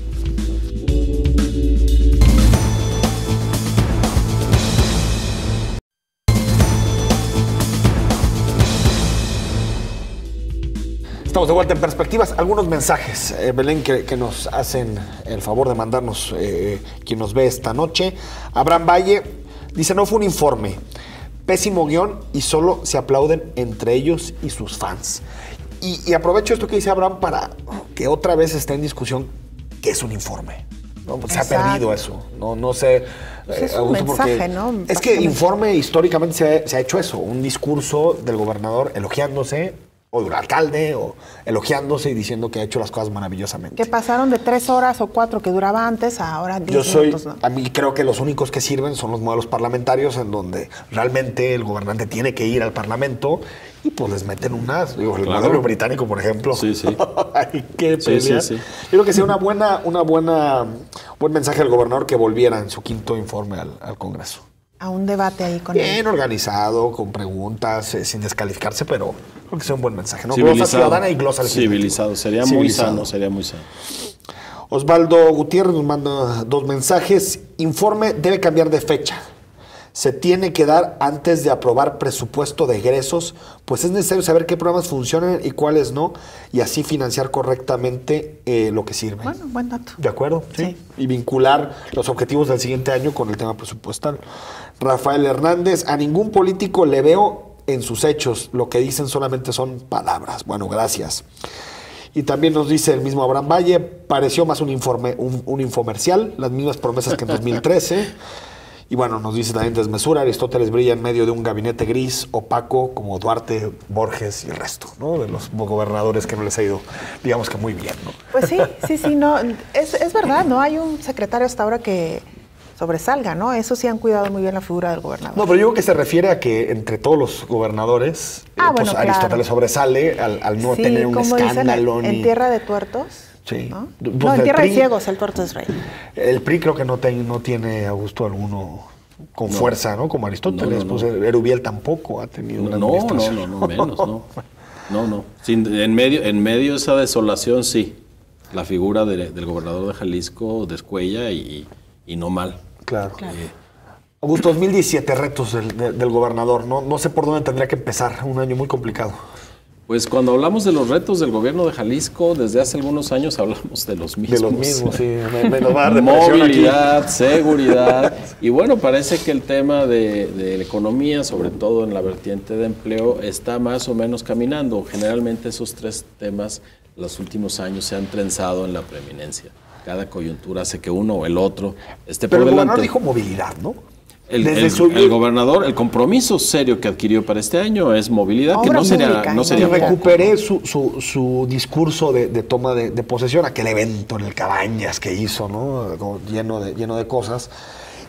Estamos de vuelta en Perspectivas. Algunos mensajes, Belén, que nos hacen el favor de mandarnos quien nos ve esta noche. Abraham Valle dice, no fue un informe, pésimo guión y solo se aplauden entre ellos y sus fans. Y aprovecho esto que dice Abraham para que otra vez esté en discusión qué es un informe. ¿No? Se ha perdido eso. No sé. Pues es un mensaje, ¿no? Es que informe históricamente se ha hecho eso, un discurso del gobernador elogiándose, o del alcalde, o elogiándose y diciendo que ha hecho las cosas maravillosamente. Que pasaron de 3 horas o 4 que duraba antes a ahora 10 minutos. ¿No? A mí creo que los únicos que sirven son los modelos parlamentarios, en donde realmente el gobernante tiene que ir al parlamento y pues les meten unas. Digo, el modelo británico, por ejemplo. Sí. Hay que pelear. Sí. Yo creo que sea buen mensaje al gobernador que volviera en su 5º informe al Congreso. A un debate ahí con él. Bien organizado, con preguntas, sin descalificarse, pero creo que sea un buen mensaje, ¿no? Glosa ciudadana y glosa legislativa. Civilizado, sería muy sano. Osvaldo Gutiérrez nos manda 2 mensajes. Informe debe cambiar de fecha. Se tiene que dar antes de aprobar presupuesto de egresos, pues es necesario saber qué programas funcionan y cuáles no, y así financiar correctamente lo que sirve. Bueno, buen dato. ¿De acuerdo? Sí. Y vincular los objetivos del siguiente año con el tema presupuestal. Rafael Hernández, a ningún político le veo en sus hechos, lo que dicen solamente son palabras. Bueno, gracias. Y también nos dice el mismo Abraham Valle, pareció más un infomercial, las mismas promesas que en 2013. Y bueno, nos dice también Desmesura, Aristóteles brilla en medio de un gabinete gris, opaco, como Duarte, Borges y el resto, ¿no? De los gobernadores que no les ha ido, digamos que muy bien, ¿no? Pues sí, no, es verdad, no hay un secretario hasta ahora que sobresalga, ¿no? Eso sí han cuidado muy bien la figura del gobernador. No, pero yo creo que se refiere a que entre todos los gobernadores, pues claro, Aristóteles sobresale al no tener un escándalo. Dicen, en tierra de tuertos. Sí. ¿No? No, en tierra de ciegos, el tuerto es rey. El PRI creo que no tiene a gusto alguno con fuerza, ¿no? Como Aristóteles. Pues Erubiel tampoco ha tenido una administración. No, menos, no. No. En medio de esa desolación, sí. La figura del gobernador de Jalisco descuella y no mal. Claro. Augusto, 2017, retos del gobernador. No sé por dónde tendría que empezar. Un año muy complicado. Pues cuando hablamos de los retos del gobierno de Jalisco, desde hace algunos años hablamos de los mismos. De los mismos, sí. Me lo va a dar movilidad, aquí. Seguridad. Y bueno, parece que el tema de la economía, sobre todo en la vertiente de empleo, está más o menos caminando. Generalmente esos tres temas, los últimos años, se han trenzado en la preeminencia. Cada coyuntura hace que uno o el otro esté por delante. Pero el gobernador dijo movilidad, ¿no? El gobernador, el compromiso serio que adquirió para este año es movilidad, que no sería recuperé su discurso de toma de posesión, aquel evento en el Cabañas que hizo, ¿no? Lleno de cosas.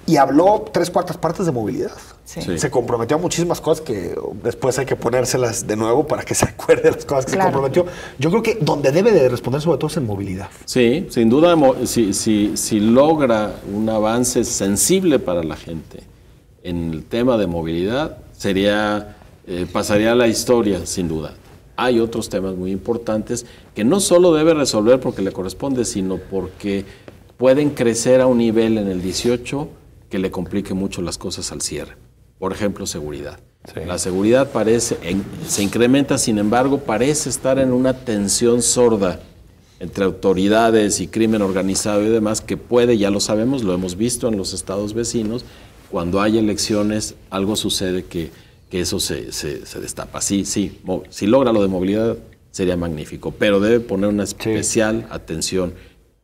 Y habló 3/4 partes de movilidad. Sí. Se comprometió a muchísimas cosas que después hay que ponérselas de nuevo para que se acuerde de las cosas que se comprometió. Yo creo que donde debe de responder sobre todo es en movilidad. Sí, sin duda, si logra un avance sensible para la gente en el tema de movilidad, pasaría a la historia, sin duda. Hay otros temas muy importantes que no solo debe resolver porque le corresponde, sino porque pueden crecer a un nivel en el 18 que le complique mucho las cosas al cierre. Por ejemplo, seguridad. Sí. La seguridad se incrementa, sin embargo, parece estar en una tensión sorda entre autoridades y crimen organizado y demás, que puede, ya lo sabemos, lo hemos visto en los estados vecinos, cuando hay elecciones, algo sucede que eso se destapa. Si logra lo de movilidad, sería magnífico, pero debe poner una especial atención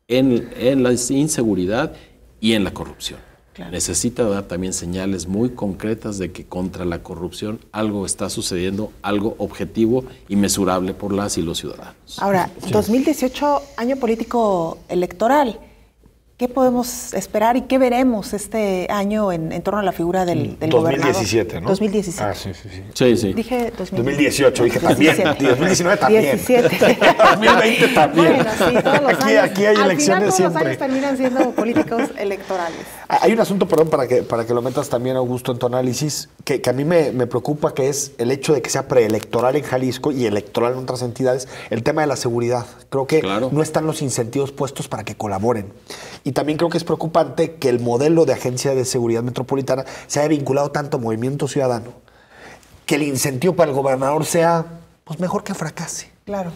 en la inseguridad y en la corrupción. Claro. Necesita dar también señales muy concretas de que contra la corrupción algo está sucediendo, algo objetivo y mesurable por las y los ciudadanos. Ahora, 2018, año político electoral. ¿Qué podemos esperar y qué veremos este año en torno a la figura del gobernador? 2017, ¿no? 2017. Ah, sí. Dije 2018, dije también. 2019 también. 17. 2020 también. Bueno, sí, todos los años. Aquí hay elecciones siempre. Todos los años terminan siendo políticos electorales. Hay un asunto, perdón, para que lo metas también, Augusto, en tu análisis, que a mí me preocupa, que es el hecho de que sea preelectoral en Jalisco y electoral en otras entidades, el tema de la seguridad. Creo que no están los incentivos puestos para que colaboren. Y también creo que es preocupante que el modelo de agencia de seguridad metropolitana se haya vinculado tanto a Movimiento Ciudadano, que el incentivo para el gobernador sea, pues, mejor que fracase. Claro.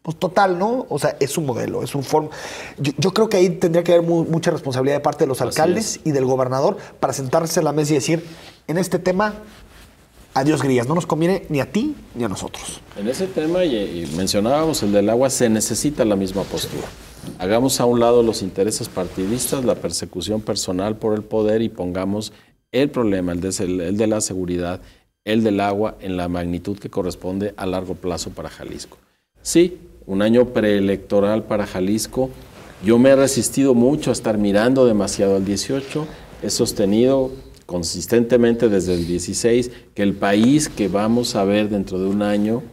Pues total, ¿no? O sea, es un modelo, es un forma. Yo creo que ahí tendría que haber mucha responsabilidad de parte de los alcaldes y del gobernador para sentarse a la mesa y decir, en este tema, adiós grillas, no nos conviene ni a ti ni a nosotros. En ese tema, y mencionábamos el del agua, se necesita la misma postura. Hagamos a un lado los intereses partidistas, la persecución personal por el poder y pongamos el problema, el de la seguridad, el del agua, en la magnitud que corresponde a largo plazo para Jalisco. Sí, un año preelectoral para Jalisco. Yo me he resistido mucho a estar mirando demasiado al 18. He sostenido consistentemente desde el 16 que el país que vamos a ver dentro de un año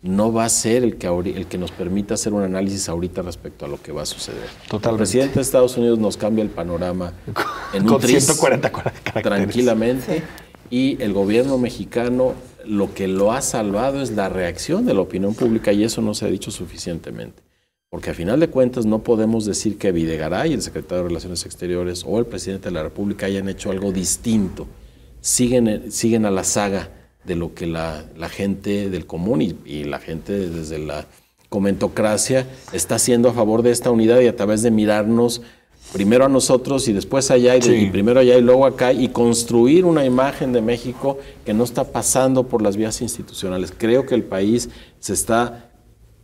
no va a ser el que nos permita hacer un análisis ahorita respecto a lo que va a suceder. Totalmente. El presidente de Estados Unidos nos cambia el panorama en con un tris, 140 caracteres. Tranquilamente. Sí. Y el gobierno mexicano, lo que lo ha salvado es la reacción de la opinión pública, y eso no se ha dicho suficientemente. Porque a final de cuentas no podemos decir que Videgaray, el secretario de Relaciones Exteriores, o el presidente de la República hayan hecho algo distinto. Siguen a la saga de lo que la gente del común y la gente desde la comentocracia está haciendo a favor de esta unidad, y a través de mirarnos primero a nosotros y después allá, y primero allá y luego acá, y construir una imagen de México que no está pasando por las vías institucionales. Creo que el país se está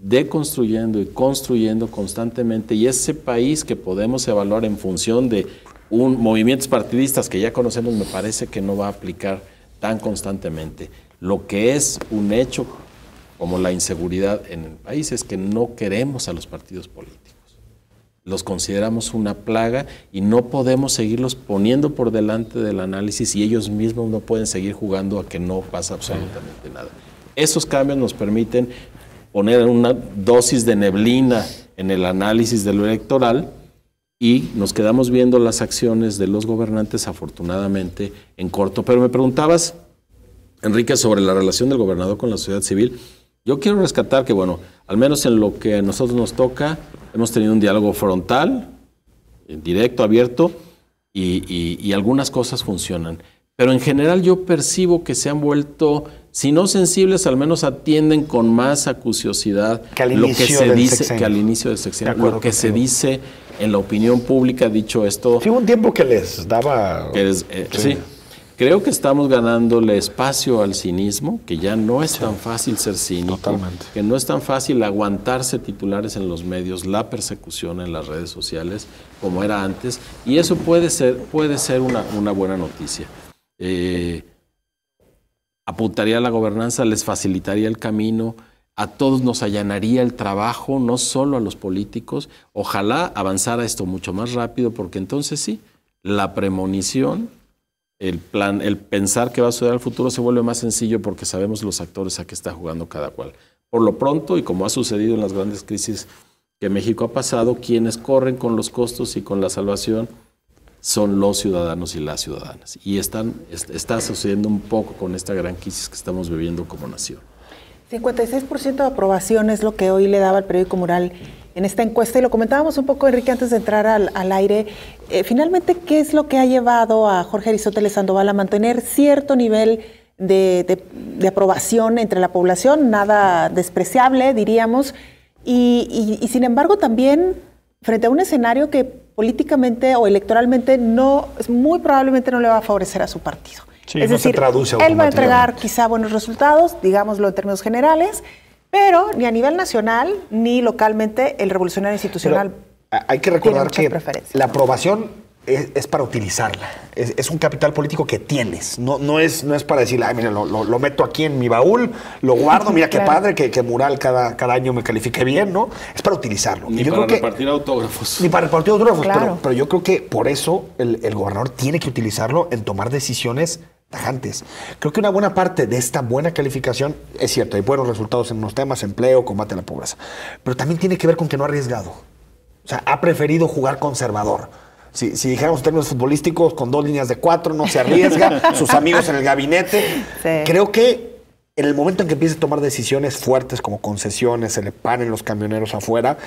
deconstruyendo y construyendo constantemente, y ese país que podemos evaluar en función de movimientos partidistas que ya conocemos, me parece que no va a aplicar tan constantemente. Lo que es un hecho como la inseguridad en el país es que no queremos a los partidos políticos. Los consideramos una plaga y no podemos seguirlos poniendo por delante del análisis, y ellos mismos no pueden seguir jugando a que no pasa absolutamente nada. Esos cambios nos permiten poner una dosis de neblina en el análisis de lo electoral, y nos quedamos viendo las acciones de los gobernantes, afortunadamente, en corto. Pero me preguntabas, Enrique, sobre la relación del gobernador con la sociedad civil. Yo quiero rescatar que, bueno, al menos en lo que a nosotros nos toca, hemos tenido un diálogo frontal, directo, abierto, y algunas cosas funcionan. Pero en general yo percibo que se han vuelto, si no sensibles, al menos atienden con más acuciosidad lo que se dice que al inicio del sexenio, lo que se dice en la opinión pública. Dicho esto, sí, hubo un tiempo que les daba... sí. Creo que estamos ganándole espacio al cinismo, que ya no es tan fácil ser cínico, totalmente, que no es tan fácil aguantarse titulares en los medios, la persecución en las redes sociales, como era antes, y eso puede ser una buena noticia. Apuntaría a la gobernanza, les facilitaría el camino, a todos nos allanaría el trabajo, no solo a los políticos. Ojalá avanzara esto mucho más rápido, porque entonces sí, la premonición, el pensar que va a suceder al futuro se vuelve más sencillo, porque sabemos los actores a qué está jugando cada cual. Por lo pronto, y como ha sucedido en las grandes crisis que México ha pasado, quienes corren con los costos y con la salvación son los ciudadanos y las ciudadanas. Y está sucediendo un poco con esta gran crisis que estamos viviendo como nación. 56% de aprobación es lo que hoy le daba el periódico Mural en esta encuesta, y lo comentábamos un poco, Enrique, antes de entrar al aire. Finalmente, ¿qué es lo que ha llevado a Jorge Aristóteles Sandoval a mantener cierto nivel de aprobación entre la población? Nada despreciable, diríamos, y sin embargo también frente a un escenario que políticamente o electoralmente muy probablemente no le va a favorecer a su partido. Sí, es decir, él va a entregar quizá buenos resultados, digámoslo en términos generales, pero ni a nivel nacional ni localmente el revolucionario institucional. Pero hay que recordar que la aprobación es para utilizarla. Es un capital político que tienes. No es para decir, ay, mira, lo meto aquí en mi baúl, lo guardo, mira qué padre que Mural cada año me califique bien, ¿no? Es para utilizarlo. Ni para repartir autógrafos. Ni para repartir autógrafos, claro. Pero yo creo que por eso el gobernador tiene que utilizarlo en tomar decisiones tajantes. Creo que una buena parte de esta buena calificación, es cierto, hay buenos resultados en unos temas, empleo, combate a la pobreza, pero también tiene que ver con que no ha arriesgado. O sea, ha preferido jugar conservador. Si dijéramos en términos futbolísticos, con 2 líneas de 4, no se arriesga, sus amigos en el gabinete. Sí. Creo que en el momento en que empiece a tomar decisiones fuertes como concesiones, se le paren los camioneros afuera,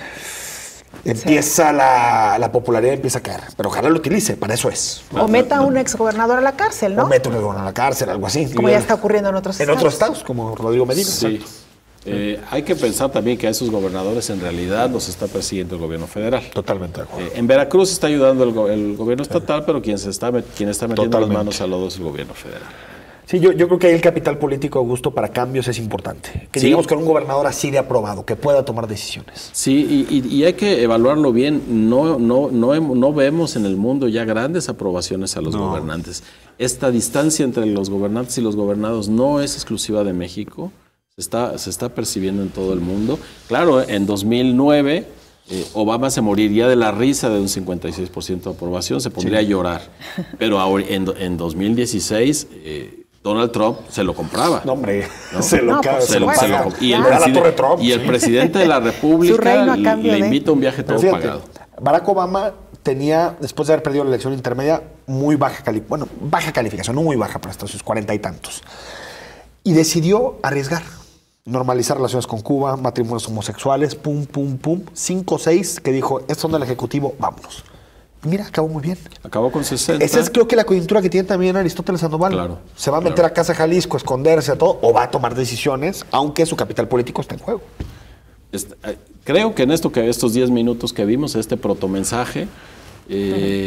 empieza la popularidad empieza a caer. Pero ojalá lo utilice, para eso es. O meta a un exgobernador a la cárcel, ¿no? O meta a un exgobernador a la cárcel, algo así. Como ya está ocurriendo en otros estados. En otros estados, como Rodrigo Medina. Sí. Hay que pensar también que a esos gobernadores en realidad los está persiguiendo el gobierno federal. Totalmente de acuerdo. En Veracruz está ayudando el gobierno estatal, pero quien está metiendo las manos al lodo es el gobierno federal. Sí, yo creo que ahí el capital político, Augusto, para cambios es importante. Que digamos que un gobernador así de aprobado, que pueda tomar decisiones. Sí, y hay que evaluarlo bien. No vemos en el mundo ya grandes aprobaciones a los gobernantes. Esta distancia entre los gobernantes y los gobernados no es exclusiva de México. Se está percibiendo en todo el mundo. Claro, en 2009 Obama se moriría de la risa de un 56% de aprobación, se pondría a llorar. Pero ahora, en 2016... Donald Trump se lo compraba. No, hombre, ¿no? Y el presidente de la República le invita a un viaje todo pagado. Barack Obama tenía, después de haber perdido la elección intermedia, baja calificación, no muy baja, pero hasta sus 40 y tantos. Y decidió arriesgar, normalizar relaciones con Cuba, matrimonios homosexuales, 5 o 6, que dijo, estos son del Ejecutivo, vámonos. Mira, acabó muy bien. Acabó con 60. Esa es, creo que, la coyuntura que tiene también Aristóteles Sandoval. Claro. Se va a meter a Casa Jalisco, a esconderse a todo, o va a tomar decisiones, aunque su capital político está en juego. Creo que en estos 10 minutos que vimos, este protomensaje,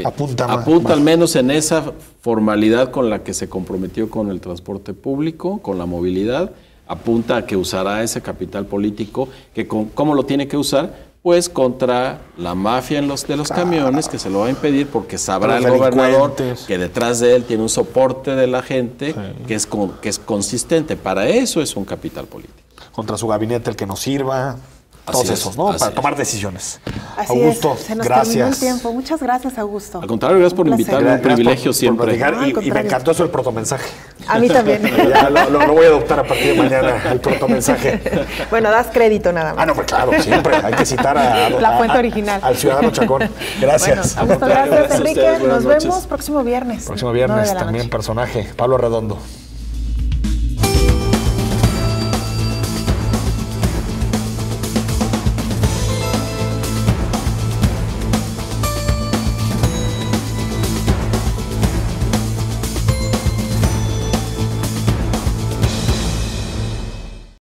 apunta al menos en esa formalidad con la que se comprometió con el transporte público, con la movilidad, apunta a que usará ese capital político, que ¿cómo lo tiene que usar? Pues contra la mafia de los camiones, que se lo va a impedir porque sabrá el gobernador que detrás de él tiene un soporte de la gente que es consistente. Para eso es un capital político. Contra su gabinete, el que nos sirva. Todos esos, ¿no? Para tomar decisiones. Así Augusto, es. Se nos gracias. terminó el tiempo. Muchas gracias, Augusto. Al contrario, gracias por invitarme. Un privilegio siempre. Y me encantó eso el protomensaje. A mí también. Ya lo voy a adoptar a partir de mañana, el protomensaje. Bueno, das crédito nada más. No, pues claro, siempre. Hay que citar la fuente original. Al ciudadano Chacón. Gracias. Bueno, Augusto, gracias, Enrique. Nos vemos próximo viernes. Próximo viernes también personaje. Pablo Redondo.